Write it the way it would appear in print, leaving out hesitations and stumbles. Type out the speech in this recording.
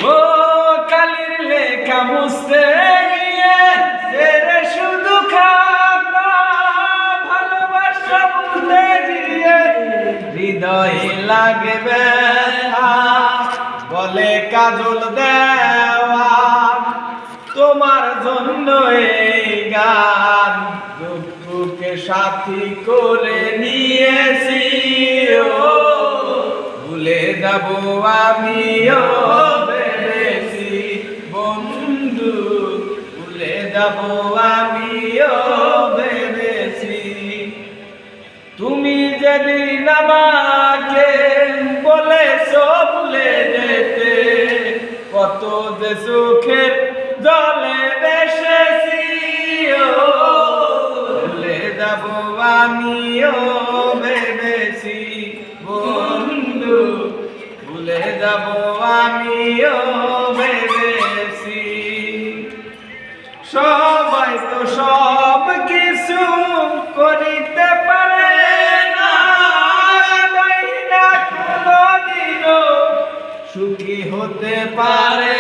ও কালির লেখা মুছতে গিয়ে তেরে শুধু খাতা ভালোবাসা ভুলে গিয়ে হৃদয়ে লাগে ব্যথা বলে কাজল দেওয়া তোমার জন্য এই গান দুঃখকে সাথী করে নিয়েছি ও ভুলে যাব আমিও ভেবেছি বন্ধু ভুলে যাব আমিও ভেবেছি তুমি যেদিন আমাকে বলেছো ভুলে যেতে কত যে সুখের জলে বেসেছি ও ভুলে যাব আমিও ভেবেছি বন্ধু ভুলে যাব আমিও ভেবেছি সবাই তো সব কিছু করিতে পারে না কোনদিনও সুখী হতে পারে